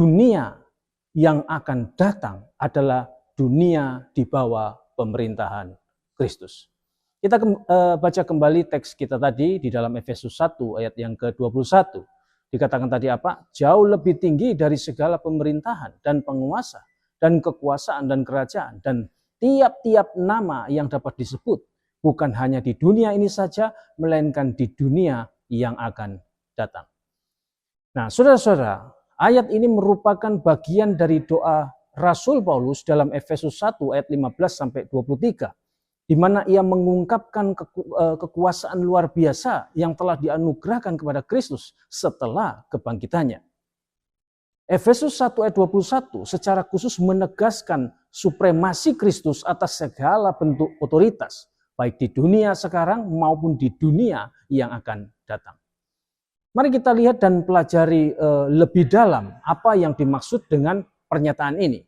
dunia yang akan datang adalah dunia di bawah pemerintahan Kristus. Kita baca kembali teks kita tadi di dalam Efesus 1 ayat yang ke-21. Dikatakan tadi apa? Jauh lebih tinggi dari segala pemerintahan dan penguasa dan kekuasaan dan kerajaan dan tiap-tiap nama yang dapat disebut, bukan hanya di dunia ini saja, melainkan di dunia yang akan datang. Nah, saudara-saudara, ayat ini merupakan bagian dari doa Rasul Paulus dalam Efesus 1 ayat 15-23, di mana ia mengungkapkan kekuasaan luar biasa yang telah dianugerahkan kepada Kristus setelah kebangkitannya. Efesus 1 ayat 21 secara khusus menegaskan supremasi Kristus atas segala bentuk otoritas, baik di dunia sekarang maupun di dunia yang akan datang. Mari kita lihat dan pelajari lebih dalam apa yang dimaksud dengan pernyataan ini.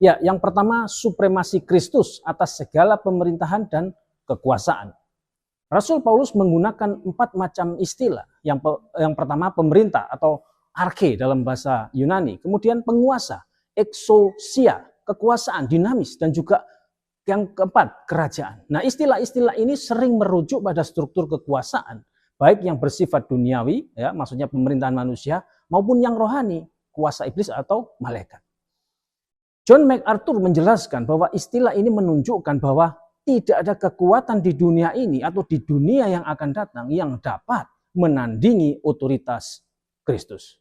Ya, yang pertama, supremasi Kristus atas segala pemerintahan dan kekuasaan. Rasul Paulus menggunakan 4 macam istilah. Yang pertama, pemerintah atau arche dalam bahasa Yunani. Kemudian penguasa, exousia, kekuasaan, dinamis, dan juga yang keempat, kerajaan. Nah, istilah-istilah ini sering merujuk pada struktur kekuasaan, baik yang bersifat duniawi, ya, maksudnya pemerintahan manusia, maupun yang rohani, kuasa iblis atau malaikat. John MacArthur menjelaskan bahwa istilah ini menunjukkan bahwa tidak ada kekuatan di dunia ini atau di dunia yang akan datang yang dapat menandingi otoritas Kristus.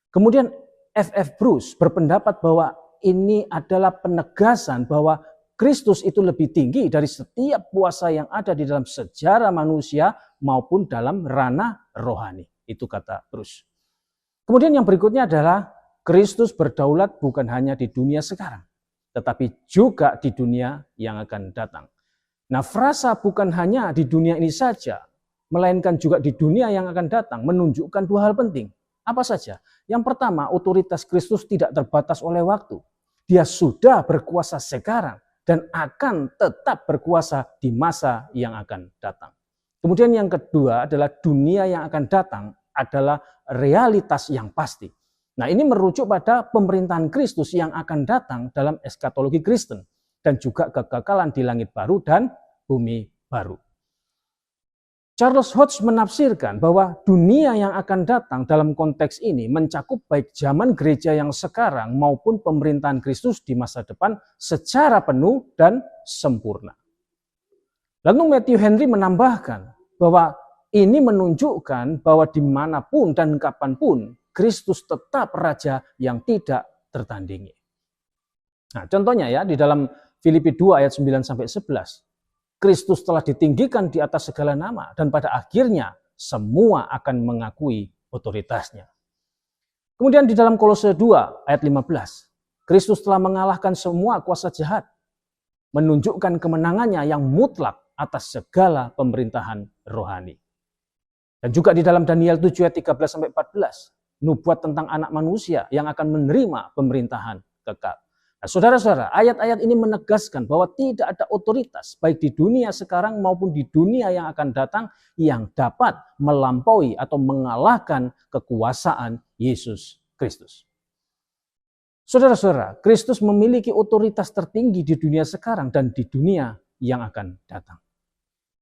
Kemudian F.F. Bruce berpendapat bahwa ini adalah penegasan bahwa Kristus itu lebih tinggi dari setiap kuasa yang ada di dalam sejarah manusia maupun dalam ranah rohani. Itu kata Bruce. Kemudian yang berikutnya adalah Kristus berdaulat bukan hanya di dunia sekarang, tetapi juga di dunia yang akan datang. Nah, frasa bukan hanya di dunia ini saja, melainkan juga di dunia yang akan datang, menunjukkan 2 hal penting. Apa saja? Yang pertama, otoritas Kristus tidak terbatas oleh waktu. Dia sudah berkuasa sekarang dan akan tetap berkuasa di masa yang akan datang. Kemudian yang kedua adalah dunia yang akan datang adalah realitas yang pasti. Nah, ini merujuk pada pemerintahan Kristus yang akan datang dalam eskatologi Kristen dan juga kekekalan di langit baru dan bumi baru. Charles Hodge menafsirkan bahwa dunia yang akan datang dalam konteks ini mencakup baik zaman gereja yang sekarang maupun pemerintahan Kristus di masa depan secara penuh dan sempurna. Lalu Matthew Henry menambahkan bahwa ini menunjukkan bahwa dimanapun dan kapanpun Kristus tetap Raja yang tidak tertandingi. Nah, contohnya ya di dalam Filipi 2 ayat 9-11. Kristus telah ditinggikan di atas segala nama dan pada akhirnya semua akan mengakui otoritasnya. Kemudian di dalam Kolose 2 ayat 15. Kristus telah mengalahkan semua kuasa jahat, menunjukkan kemenangannya yang mutlak atas segala pemerintahan rohani. Dan juga di dalam Daniel 7 ayat 13-14. Nubuat tentang anak manusia yang akan menerima pemerintahan kekal. Nah, saudara-saudara, ayat-ayat ini menegaskan bahwa tidak ada otoritas baik di dunia sekarang maupun di dunia yang akan datang yang dapat melampaui atau mengalahkan kekuasaan Yesus Kristus. Saudara-saudara, Kristus memiliki otoritas tertinggi di dunia sekarang dan di dunia yang akan datang.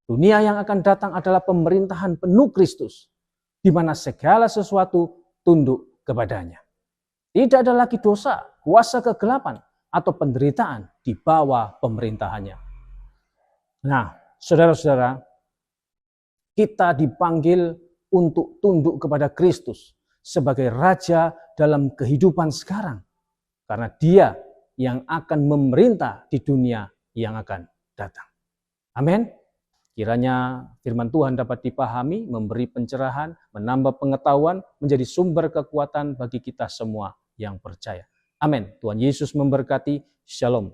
Dunia yang akan datang adalah pemerintahan penuh Kristus, di mana segala sesuatu tunduk kepadanya. Tidak ada lagi dosa, kuasa kegelapan, atau penderitaan di bawah pemerintahannya. Nah, saudara-saudara, kita dipanggil untuk tunduk kepada Kristus sebagai Raja dalam kehidupan sekarang. Karena Dia yang akan memerintah di dunia yang akan datang. Amin. Kiranya firman Tuhan dapat dipahami, memberi pencerahan, menambah pengetahuan, menjadi sumber kekuatan bagi kita semua yang percaya. Amin. Tuhan Yesus memberkati. Shalom.